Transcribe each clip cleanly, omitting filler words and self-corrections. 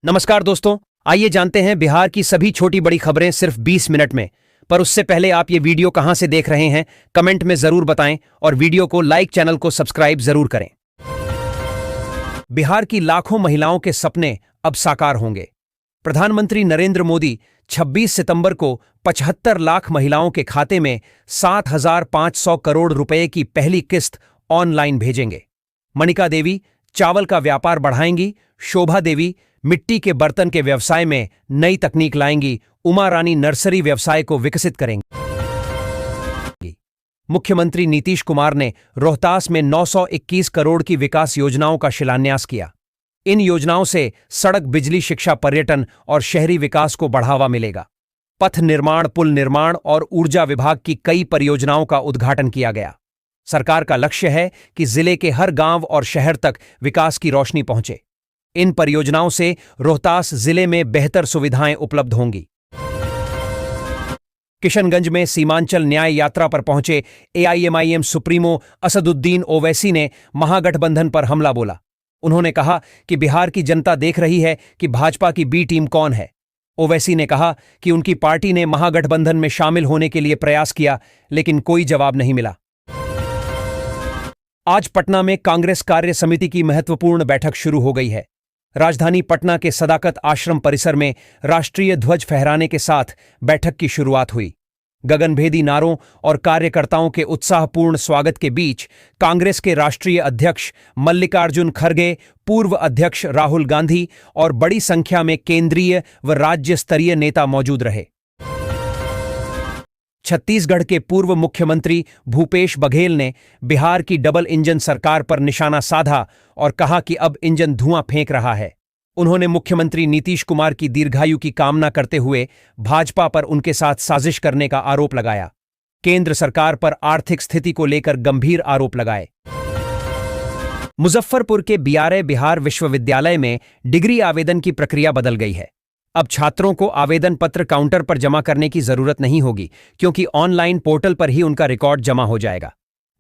नमस्कार दोस्तों, आइए जानते हैं बिहार की सभी छोटी बड़ी खबरें सिर्फ 20 मिनट में। पर उससे पहले आप ये वीडियो कहां से देख रहे हैं कमेंट में जरूर बताएं और वीडियो को लाइक, चैनल को सब्सक्राइब जरूर करें। बिहार की लाखों महिलाओं के सपने अब साकार होंगे। प्रधानमंत्री नरेंद्र मोदी 26 सितंबर को 75 लाख महिलाओं के खाते में 7,500 करोड़ रुपए की पहली किस्त ऑनलाइन भेजेंगे। मनिका देवी चावल का व्यापार बढ़ाएंगी, शोभा देवी मिट्टी के बर्तन के व्यवसाय में नई तकनीक लाएंगी, उमा रानी नर्सरी व्यवसाय को विकसित करेंगी। मुख्यमंत्री नीतीश कुमार ने रोहतास में 921 करोड़ की विकास योजनाओं का शिलान्यास किया। इन योजनाओं से सड़क, बिजली, शिक्षा, पर्यटन और शहरी विकास को बढ़ावा मिलेगा। पथ निर्माण, पुल निर्माण और ऊर्जा विभाग की कई परियोजनाओं का उद्घाटन किया गया। सरकार का लक्ष्य है कि जिले के हर गांव और शहर तक विकास की रोशनी पहुंचे। इन परियोजनाओं से रोहतास जिले में बेहतर सुविधाएं उपलब्ध होंगी। किशनगंज में सीमांचल न्याय यात्रा पर पहुंचे एआईएमआईएम सुप्रीमो असदुद्दीन ओवैसी ने महागठबंधन पर हमला बोला। उन्होंने कहा कि बिहार की जनता देख रही है कि भाजपा की बी टीम कौन है। ओवैसी ने कहा कि उनकी पार्टी ने महागठबंधन में शामिल होने के लिए प्रयास किया, लेकिन कोई जवाब नहीं मिला। आज पटना में कांग्रेस कार्य समिति की महत्वपूर्ण बैठक शुरू हो गई है। राजधानी पटना के सदाकत आश्रम परिसर में राष्ट्रीय ध्वज फहराने के साथ बैठक की शुरुआत हुई। गगनभेदी नारों और कार्यकर्ताओं के उत्साहपूर्ण स्वागत के बीच कांग्रेस के राष्ट्रीय अध्यक्ष मल्लिकार्जुन खड़गे, पूर्व अध्यक्ष राहुल गांधी और बड़ी संख्या में केंद्रीय व राज्य स्तरीय नेता मौजूद रहे। छत्तीसगढ़ के पूर्व मुख्यमंत्री भूपेश बघेल ने बिहार की डबल इंजन सरकार पर निशाना साधा और कहा कि अब इंजन धुआं फेंक रहा है। उन्होंने मुख्यमंत्री नीतीश कुमार की दीर्घायु की कामना करते हुए भाजपा पर उनके साथ साजिश करने का आरोप लगाया। केंद्र सरकार पर आर्थिक स्थिति को लेकर गंभीर आरोप लगाए। मुजफ्फरपुर के बीआरए बिहार विश्वविद्यालय में डिग्री आवेदन की प्रक्रिया बदल गई है। अब छात्रों को आवेदन पत्र काउंटर पर जमा करने की जरूरत नहीं होगी, क्योंकि ऑनलाइन पोर्टल पर ही उनका रिकॉर्ड जमा हो जाएगा।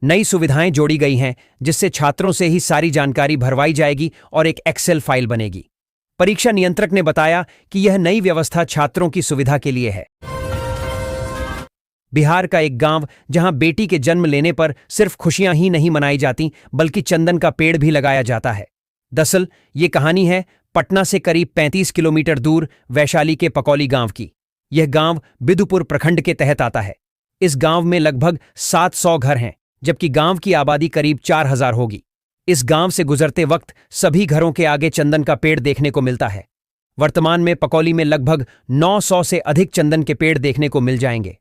नई सुविधाएं जोड़ी गई हैं, जिससे छात्रों से ही सारी जानकारी भरवाई जाएगी और एक एक्सेल फाइल बनेगी। परीक्षा नियंत्रक ने बताया कि यह नई व्यवस्था छात्रों की सुविधा के लिए है। बिहार का एक गांव जहां बेटी के जन्म लेने पर सिर्फ खुशियां ही नहीं मनाई जाती, बल्कि चंदन का पेड़ भी लगाया जाता है। दरअसल ये कहानी है पटना से करीब 35 किलोमीटर दूर वैशाली के पकौली गांव की। यह गांव बिदुपुर प्रखंड के तहत आता है। इस गांव में लगभग 700 घर हैं, जबकि गांव की आबादी करीब 4000 होगी। इस गांव से गुजरते वक्त सभी घरों के आगे चंदन का पेड़ देखने को मिलता है। वर्तमान में पकौली में लगभग 900 से अधिक चंदन के पेड़ देखने को मिल जाएंगे।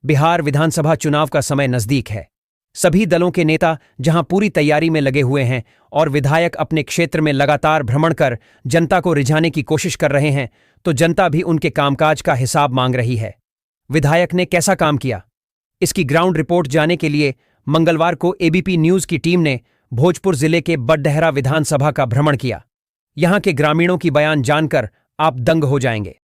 बिहार विधानसभा चुनाव का समय नजदीक है। सभी दलों के नेता जहां पूरी तैयारी में लगे हुए हैं और विधायक अपने क्षेत्र में लगातार भ्रमण कर जनता को रिझाने की कोशिश कर रहे हैं, तो जनता भी उनके कामकाज का हिसाब मांग रही है। विधायक ने कैसा काम किया, इसकी ग्राउंड रिपोर्ट जाने के लिए मंगलवार को एबीपी न्यूज की टीम ने भोजपुर जिले के बडडेहरा विधानसभा का भ्रमण किया। यहां के ग्रामीणों की बयान जानकर आप दंग हो जाएंगे।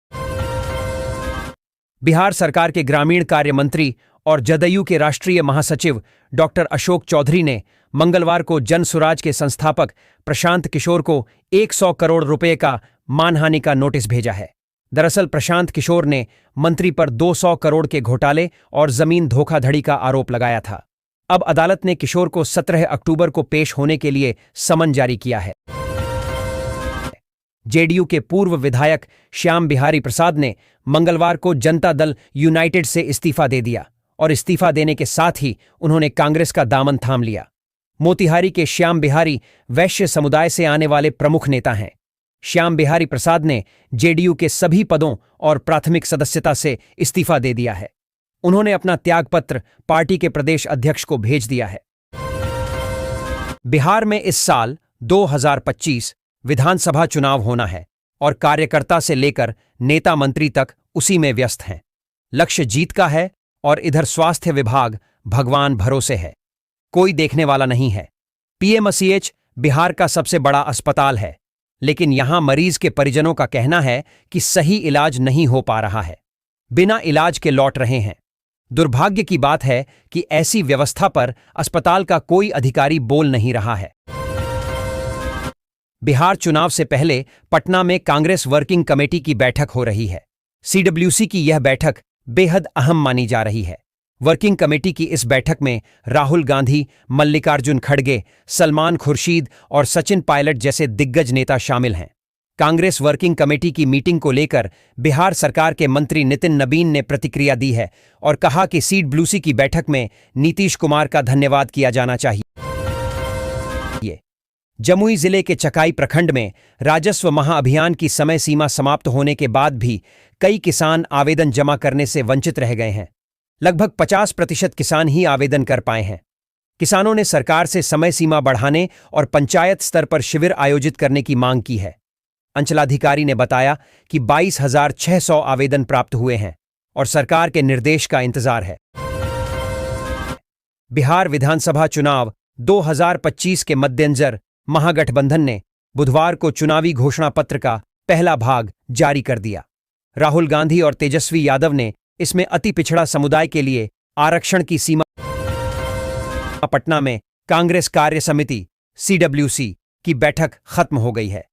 बिहार सरकार के ग्रामीण कार्य मंत्री और जदयू के राष्ट्रीय महासचिव डॉक्टर अशोक चौधरी ने मंगलवार को जन सुराज के संस्थापक प्रशांत किशोर को 100 करोड़ रुपए का मानहानि का नोटिस भेजा है। दरअसल प्रशांत किशोर ने मंत्री पर 200 करोड़ के घोटाले और जमीन धोखाधड़ी का आरोप लगाया था। अब अदालत ने किशोर को 17 अक्टूबर को पेश होने के लिए समन जारी किया है। जेडीयू के पूर्व विधायक श्याम बिहारी प्रसाद ने मंगलवार को जनता दल यूनाइटेड से इस्तीफा दे दिया और इस्तीफा देने के साथ ही उन्होंने कांग्रेस का दामन थाम लिया। मोतिहारी के श्याम बिहारी वैश्य समुदाय से आने वाले प्रमुख नेता हैं। श्याम बिहारी प्रसाद ने जेडीयू के सभी पदों और प्राथमिक सदस्यता से इस्तीफा दे दिया है। उन्होंने अपना त्यागपत्र पार्टी के प्रदेश अध्यक्ष को भेज दिया है। बिहार में इस साल 2025 विधानसभा चुनाव होना है और कार्यकर्ता से लेकर नेता मंत्री तक उसी में व्यस्त हैं। लक्ष्य जीत का है और इधर स्वास्थ्य विभाग भगवान भरोसे है, कोई देखने वाला नहीं है। पीएमसीएच बिहार का सबसे बड़ा अस्पताल है, लेकिन यहां मरीज के परिजनों का कहना है कि सही इलाज नहीं हो पा रहा है, बिना इलाज के लौट रहे हैं। दुर्भाग्य की बात है कि ऐसी व्यवस्था पर अस्पताल का कोई अधिकारी बोल नहीं रहा है। बिहार चुनाव से पहले पटना में कांग्रेस वर्किंग कमेटी की बैठक हो रही है। सीडब्ल्यूसी की यह बैठक बेहद अहम मानी जा रही है। वर्किंग कमेटी की इस बैठक में राहुल गांधी, मल्लिकार्जुन खड़गे, सलमान खुर्शीद और सचिन पायलट जैसे दिग्गज नेता शामिल हैं। कांग्रेस वर्किंग कमेटी की मीटिंग को लेकर बिहार सरकार के मंत्री नितिन नबीन ने प्रतिक्रिया दी है और कहा कि सीडब्ल्यूसी की बैठक में नीतीश कुमार का धन्यवाद किया जाना चाहिए। जमुई जिले के चकाई प्रखंड में राजस्व महाअभियान की समय सीमा समाप्त होने के बाद भी कई किसान आवेदन जमा करने से वंचित रह गए हैं। लगभग 50% किसान ही आवेदन कर पाए हैं। किसानों ने सरकार से समय सीमा बढ़ाने और पंचायत स्तर पर शिविर आयोजित करने की मांग की है। अंचलाधिकारी ने बताया कि 22,600 आवेदन प्राप्त हुए हैं और सरकार के निर्देश का इंतजार है। बिहार विधानसभा चुनाव 2025 के मद्देनजर महागठबंधन ने बुधवार को चुनावी घोषणा पत्र का पहला भाग जारी कर दिया। राहुल गांधी और तेजस्वी यादव ने इसमें अति पिछड़ा समुदाय के लिए आरक्षण की सीमा। पटना में कांग्रेस कार्य समिति सीडब्ल्यूसी की बैठक खत्म हो गई है।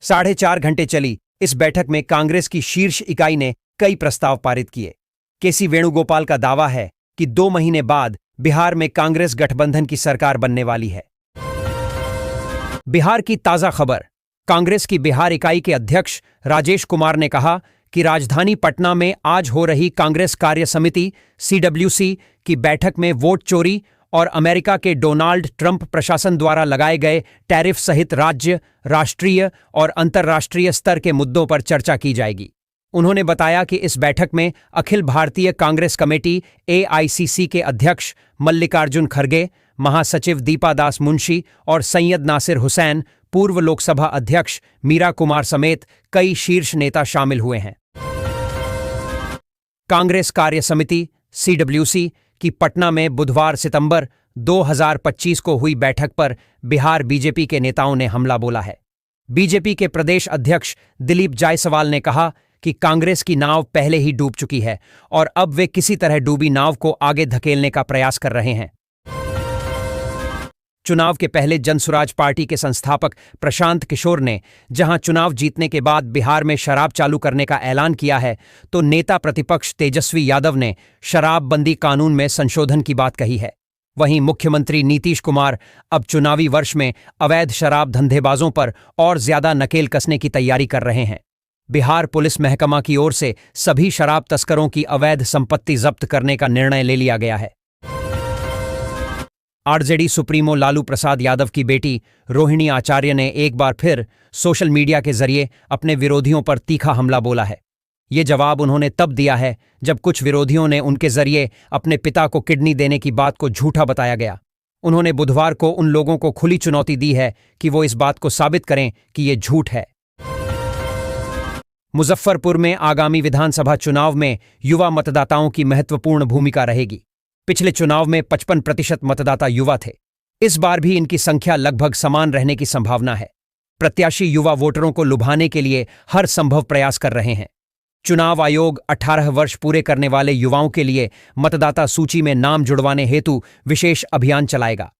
4.5 घंटे चली इस बैठक में कांग्रेस की शीर्ष इकाई ने कई प्रस्ताव पारित किए। केसी वेणुगोपाल का दावा है कि 2 महीने बाद बिहार में कांग्रेस गठबंधन की सरकार बनने वाली है। बिहार की ताजा खबर। कांग्रेस की बिहार इकाई के अध्यक्ष राजेश कुमार ने कहा कि राजधानी पटना में आज हो रही कांग्रेस कार्य समिति सीडब्ल्यूसी की बैठक में वोट चोरी और अमेरिका के डोनाल्ड ट्रंप प्रशासन द्वारा लगाए गए टैरिफ सहित राज्य, राष्ट्रीय और अंतर्राष्ट्रीय स्तर के मुद्दों पर चर्चा की जाएगी। उन्होंने बताया कि इस बैठक में अखिल भारतीय कांग्रेस कमेटी AICC के अध्यक्ष मल्लिकार्जुन खड़गे, महासचिव दीपा दास मुंशी और सैयद नासिर हुसैन, पूर्व लोकसभा अध्यक्ष मीरा कुमार समेत कई शीर्ष नेता शामिल हुए हैं। कांग्रेस कार्य समिति सीडब्ल्यूसी की पटना में बुधवार सितंबर 2025 को हुई बैठक पर बिहार बीजेपी के नेताओं ने हमला बोला है। बीजेपी के प्रदेश अध्यक्ष दिलीप जायसवाल ने कहा कि कांग्रेस की नाव पहले ही डूब चुकी है और अब वे किसी तरह डूबी नाव को आगे धकेलने का प्रयास कर रहे हैं। चुनाव के पहले जनसुराज पार्टी के संस्थापक प्रशांत किशोर ने जहां चुनाव जीतने के बाद बिहार में शराब चालू करने का ऐलान किया है, तो नेता प्रतिपक्ष तेजस्वी यादव ने शराबबंदी कानून में संशोधन की बात कही है। वहीं मुख्यमंत्री नीतीश कुमार अब चुनावी वर्ष में अवैध शराब धंधेबाजों पर और ज्यादा नकेल कसने की तैयारी कर रहे हैं। बिहार पुलिस महकमा की ओर से सभी शराब तस्करों की अवैध संपत्ति जब्त करने का निर्णय ले लिया गया है। आरजेडी सुप्रीमो लालू प्रसाद यादव की बेटी रोहिणी आचार्य ने एक बार फिर सोशल मीडिया के जरिए अपने विरोधियों पर तीखा हमला बोला है। ये जवाब उन्होंने तब दिया है जब कुछ विरोधियों ने उनके जरिए अपने पिता को किडनी देने की बात को झूठा बताया गया। उन्होंने बुधवार को उन लोगों को खुली चुनौती दी है कि वो इस बात को साबित करें कि ये झूठ है। मुजफ्फरपुर में आगामी विधानसभा चुनाव में युवा मतदाताओं की महत्वपूर्ण भूमिका रहेगी। पिछले चुनाव में 55% मतदाता युवा थे। इस बार भी इनकी संख्या लगभग समान रहने की संभावना है। प्रत्याशी युवा वोटरों को लुभाने के लिए हर संभव प्रयास कर रहे हैं। चुनाव आयोग 18 वर्ष पूरे करने वाले युवाओं के लिए मतदाता सूची में नाम जुड़वाने हेतु विशेष अभियान चलाएगा।